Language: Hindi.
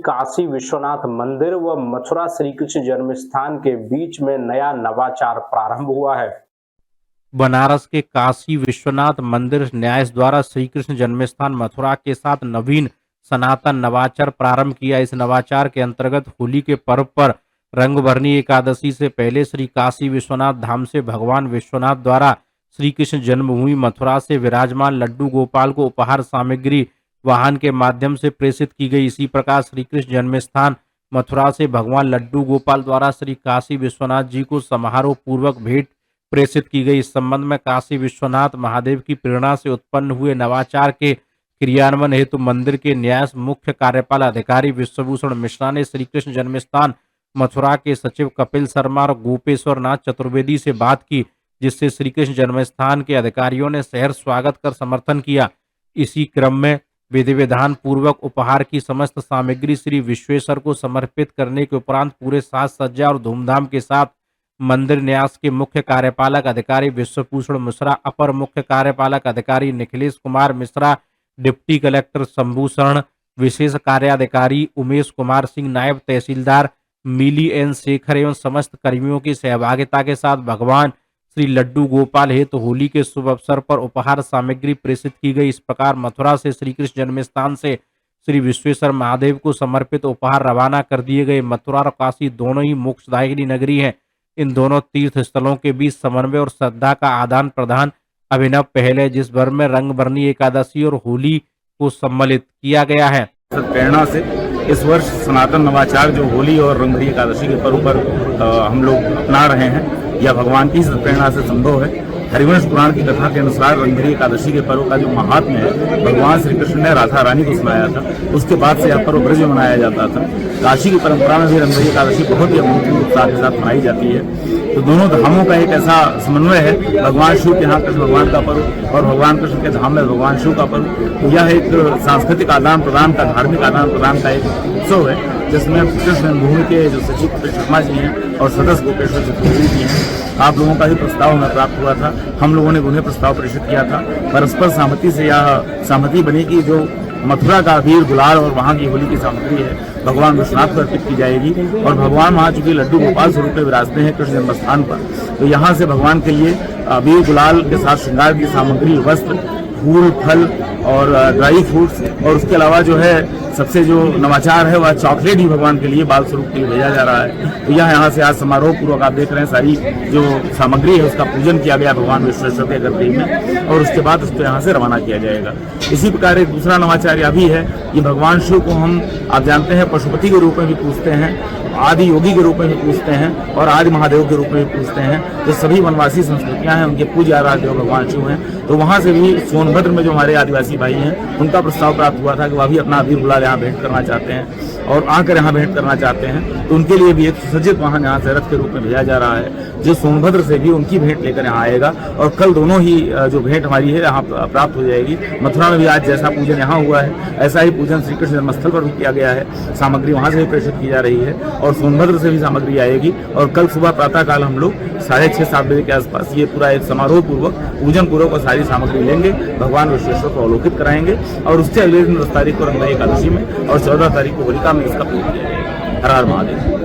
काशी विश्वनाथ मंदिर व मथुरा श्री कृष्ण जन्मस्थान के बीच में नया नवाचार प्रारंभ हुआ है। बनारस के काशी विश्वनाथ मंदिर न्यास द्वारा श्री कृष्ण जन्मस्थान मथुरा के साथ नवीन सनातन नवाचार प्रारंभ किया। इस नवाचार के अंतर्गत होली के पर्व पर रंगभरनी एकादशी से पहले श्री काशी विश्वनाथ धाम से भगवान विश्वनाथ द्वारा श्री कृष्ण जन्मभूमि मथुरा से विराजमान लड्डू गोपाल को उपहार सामग्री वाहन के माध्यम से प्रेषित की गई। इसी प्रकार श्री कृष्ण जन्मस्थान मथुरा से भगवान लड्डू गोपाल द्वारा श्री काशी विश्वनाथ जी को समारोह पूर्वक भेंट प्रेषित की गई। इस संबंध में काशी विश्वनाथ महादेव की प्रेरणा से उत्पन्न हुए नवाचार के क्रियान्वयन हेतु मंदिर के न्यास मुख्य कार्यपाल अधिकारी विश्वभूषण मिश्रा ने श्री कृष्ण जन्मस्थान मथुरा के सचिव कपिल शर्मा और गोपेश्वर नाथ चतुर्वेदी से बात की, जिससे श्री कृष्ण जन्मस्थान के अधिकारियों ने शहर स्वागत कर समर्थन किया। इसी क्रम में विधि विधान पूर्वक उपहार की समस्त सामग्री श्री विश्वेश्वर को समर्पित करने के उपरांत पूरे साज सज्जा और धूमधाम के साथ मंदिर न्यास के मुख्य कार्यपालक अधिकारी विश्वभूषण मिश्रा, अपर मुख्य कार्यपालक अधिकारी निखिलेश कुमार मिश्रा, डिप्टी कलेक्टर शंभूशरण, विशेष कार्याधिकारी उमेश कुमार सिंह, नायब तहसीलदार मिली एन शेखर एवं समस्त कर्मियों की सहभागिता के साथ भगवान श्री लड्डू गोपाल हेतु होली के शुभ अवसर पर उपहार सामग्री प्रेषित की गई। इस प्रकार मथुरा से श्री कृष्ण जन्मस्थान से श्री विश्वेश्वर महादेव को समर्पित उपहार रवाना कर दिए गए। मथुरा और काशी दोनों ही मोक्षदायिनी नगरी हैं। इन दोनों तीर्थ स्थलों के बीच समन्वय और श्रद्धा का आदान प्रदान अभिनव पहल है, जिस भर में रंगभरनी एकादशी और होली को सम्मिलित किया गया है। प्रेरणा से इस वर्ष सनातन नवाचार जो होली और रंगभरी एकादशी के पर्व पर हम लोग अपना रहे हैं, यह भगवान की प्रेरणा से संभव है। हरिवंश पुराण की कथा के अनुसार रंगभरी एकादशी के पर्व का जो महात्म्य है, भगवान श्री कृष्ण ने राधा रानी को सुनाया था। उसके बाद से यह पर्व ब्रज में मनाया जाता था। काशी की परंपरा में भी रंगभरी एकादशी बहुत ही अमूल्य उत्साह के साथ मनाई जाती है। तो दोनों धामों का एक ऐसा समन्वय है, भगवान शिव के यहाँ कृष्ण भगवान का पर्व और भगवान कृष्ण के धाम में भगवान शिव का पर्व। तो यह एक सांस्कृतिक आदान प्रदान का, धार्मिक आदान प्रदान का एक उत्सव है, जिसमें कृष्ण जन्मभूमि के जो सचिव कपिल शर्मा जी हैं और सदस्य गोपेश्वर चतुर्वेदी जी हैं, आप लोगों का भी प्रस्ताव हमें प्राप्त हुआ था। हम लोगों ने उन्हें प्रस्ताव प्रेषित किया था। परस्पर सहमति से यह सहमति बनी कि जो मथुरा का अबीर गुलाल और वहाँ की होली की सामग्री है, भगवान विश्वनाथ को अर्पित की जाएगी। और भगवान वहाँ चूंकि लड्डू गोपाल स्वरूप में विराजते हैं कृष्ण जन्मस्थान पर, तो यहाँ से भगवान के लिए अबीर गुलाल के साथ श्रृंगार की सामग्री, वस्त्र, फूल, फल और ड्राई फ्रूट्स, और उसके अलावा जो है सबसे जो नवाचार है वह चॉकलेट ही भगवान के लिए बाल स्वरूप के लिए भेजा जा रहा है। तो यह यहाँ से आज समारोह पूर्वक आप देख रहे हैं, सारी जो सामग्री है उसका पूजन किया गया भगवान विश्वेश्वर के गर्भगृह में, और उसके बाद उसको यहाँ से रवाना किया जाएगा। इसी प्रकार एक दूसरा नवाचार यह भी है कि भगवान शिव को हम, आप जानते हैं, पशुपति के रूप में भी पूजते हैं, आदि योगी के रूप में भी पूजते हैं और आदि महादेव के रूप में भी पूजते हैं। जो सभी वनवासी संस्कृतियां हैं उनके पूज्य आराध्य भगवान शिव हैं। तो वहां से भी सोनभद्र में जो हमारे आदिवासी भाई हैं, उनका प्रस्ताव प्राप्त हुआ था कि वह भी अपना अबीर गुलाल यहाँ भेंट करना चाहते हैं और आकर यहाँ भेंट करना चाहते हैं। तो उनके लिए भी एक सुसज्जित वाहन यहाँ से रथ के रूप में भेजा जा रहा है, जो सोनभद्र से भी उनकी भेंट लेकर यहाँ आएगा। और कल दोनों ही जो भेंट हमारी है यहाँ प्राप्त हो जाएगी। मथुरा में भी आज जैसा पूजन यहाँ हुआ है, ऐसा ही पूजन श्री कृष्ण जन्मस्थल पर भी किया गया है। सामग्री वहाँ से भी प्रेषित की जा रही है और सोनभद्र से भी सामग्री आएगी। और कल सुबह प्रातःकाल हम लोग 6:30-7 बजे के आसपास ये पूरा एक समारोह पूर्वक, पूजन पूर्वक और सारी सामग्री लेंगे, भगवान विश्वेश्वर को अवलोकित कराएंगे। और उससे अगले दिन 10 तारीख को रंगभरी एकादशी में और 14 तारीख को होलिका में इसका पूजन किया जाएगा। हर हर महादेव।